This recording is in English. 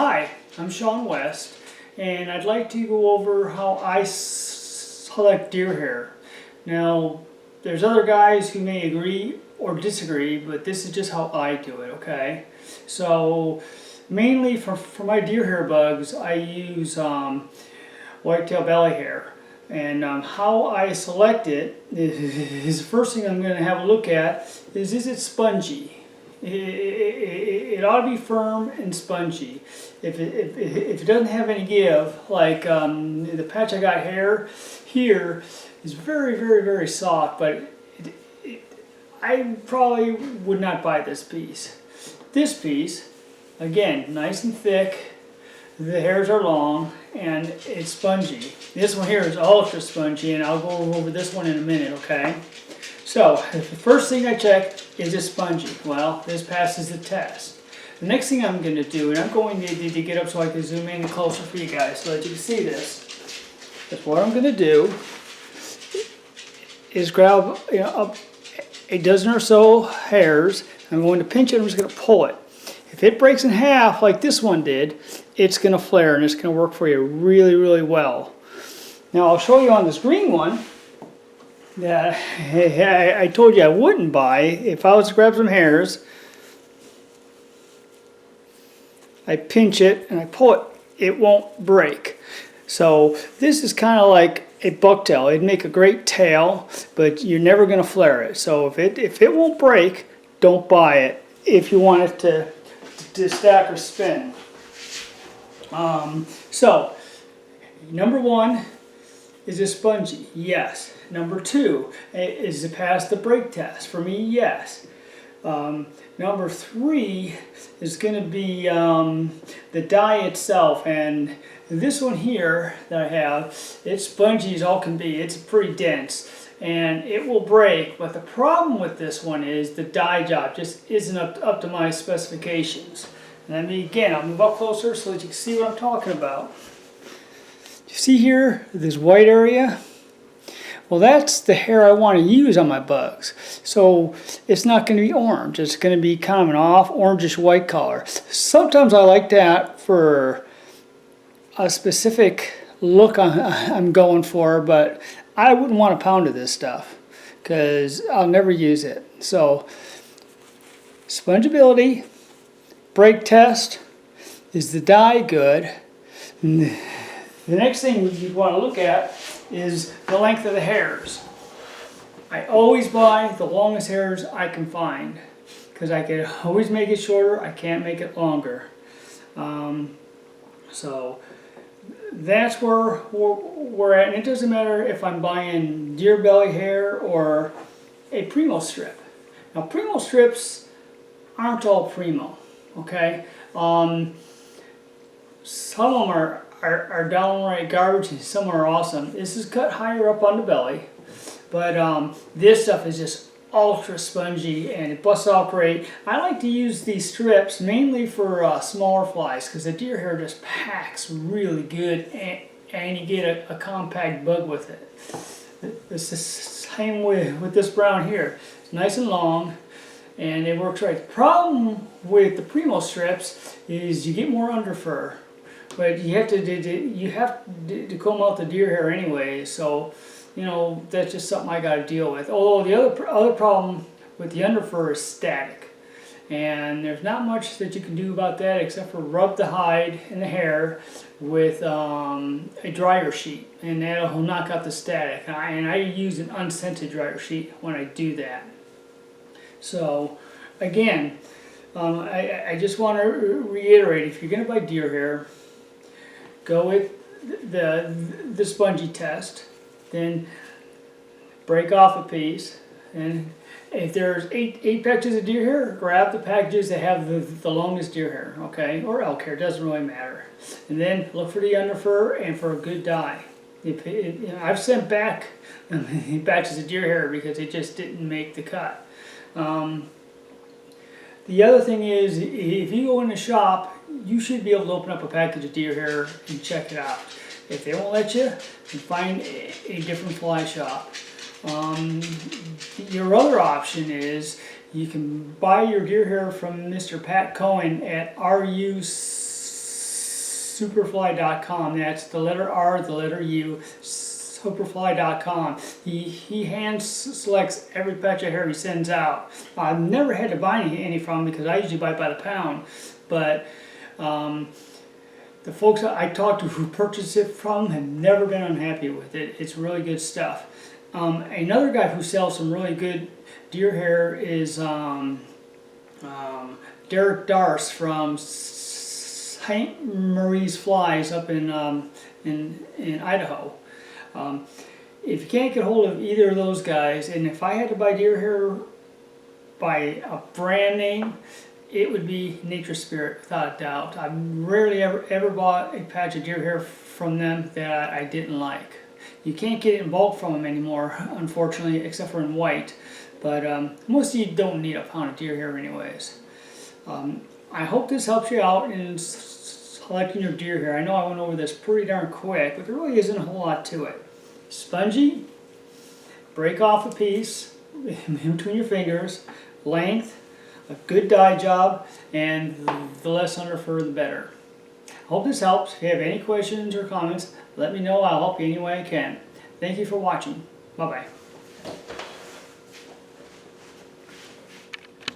Hi, I'm Sean West, and I'd like to go over how I select deer hair. Now, there's other guys who may agree or disagree, but this is just how I do it, okay? So, mainly for my deer hair bugs, I use whitetail belly hair. And how I select it is the first thing I'm going to have a look at is it spongy? It ought to be firm and spongy. If it doesn't have any give, like the patch I got hair here is very soft, but I probably would not buy this piece. This piece, again, nice and thick, the hairs are long, and it's spongy. This one here is ultra spongy, and I'll go over this one in a minute, okay? So, the first thing I check, is it spongy? Well, this passes the test. The next thing I'm going to do, and I'm going to get up so I can zoom in closer for you guys so that you can see this. That's what I'm going to do is grab a dozen or so hairs. I'm going to pinch it, I'm just going to pull it. If it breaks in half like this one did, it's going to flare and it's going to work for you really well. Now I'll show you on this green one that I told you I wouldn't buy. If I was to grab some hairs, I pinch it and I pull it, it won't break. So this is kind of like a bucktail. It'd make a great tail, but you're never going to flare it. So if it won't break, don't buy it if you want it to stack or spin. So number one, is it spongy? Yes. Number two, is it pass the break test? For me, yes. Number three is going to be the dye itself, and this one here that I have, it's spongy as all can be. It's pretty dense and it will break, but the problem with this one is the dye job just isn't up to my specifications. And again, I'll move up closer so that you can see what I'm talking about. You see here, this white area? Well, that's the hair I want to use on my bugs. So it's not going to be orange. It's going to be kind of an off orangish white color. Sometimes I like that for a specific look I'm going for, but I wouldn't want a pound of this stuff because I'll never use it. So spongeability, break test, is the dye good? The next thing you'd want to look at is the length of the hairs. I always buy the longest hairs I can find because I can always make it shorter, I can't make it longer. So that's where we're at, and it doesn't matter if I'm buying deer belly hair or a Primo strip. Now Primo strips aren't all Primo, okay? Some of them are downright garbage and some are awesome. This is cut higher up on the belly, but this stuff is just ultra spongy and it busts off great. I like to use these strips mainly for smaller flies because the deer hair just packs really good and you get a compact bug with it. It's the same with this brown here. It's nice and long and it works right. The problem with the Primo strips is you get more underfur. But you have to comb out the deer hair anyway, so you know that's just something I got to deal with. Although the other problem with the underfur is static, and there's not much that you can do about that except for rub the hide and the hair with a dryer sheet, and that'll knock out the static. And I use an unscented dryer sheet when I do that. So again, I just want to reiterate: if you're going to buy deer hair, go with the spongy test, then break off a piece, and if there's eight packages of deer hair, grab the packages that have the longest deer hair, okay, or elk hair, doesn't really matter. And then look for the underfur and for a good dye. I've sent back batches of deer hair because it just didn't make the cut. The other thing is, if you go in the shop, you should be able to open up a package of deer hair and check it out. If they won't let you, then find a different fly shop. Your other option is you can buy your deer hair from Mr. Pat Cohen at RU superfly.com. That's the letter R, the letter U, superfly.com. He hand selects every patch of hair he sends out. I've never had to buy any from him because I usually buy by the pound, but the folks that I talked to who purchased it from have never been unhappy with it. It's really good stuff. Another guy who sells some really good deer hair is Derek Darce from St. Marie's Flies up in Idaho. If you can't get hold of either of those guys, and if I had to buy deer hair by a brand name, it would be Nature Spirit, without a doubt. I've rarely ever bought a patch of deer hair from them that I didn't like. You can't get it in bulk from them anymore, unfortunately, except for in white. But most of you don't need a pound of deer hair anyways. I hope this helps you out in selecting your deer hair. I know I went over this pretty darn quick, but there really isn't a whole lot to it. Spongy, break off a piece in between your fingers, length, a good dye job, and the less under fur the better. I hope this helps. If you have any questions or comments, let me know. I'll help you any way I can. Thank you for watching. Bye-bye.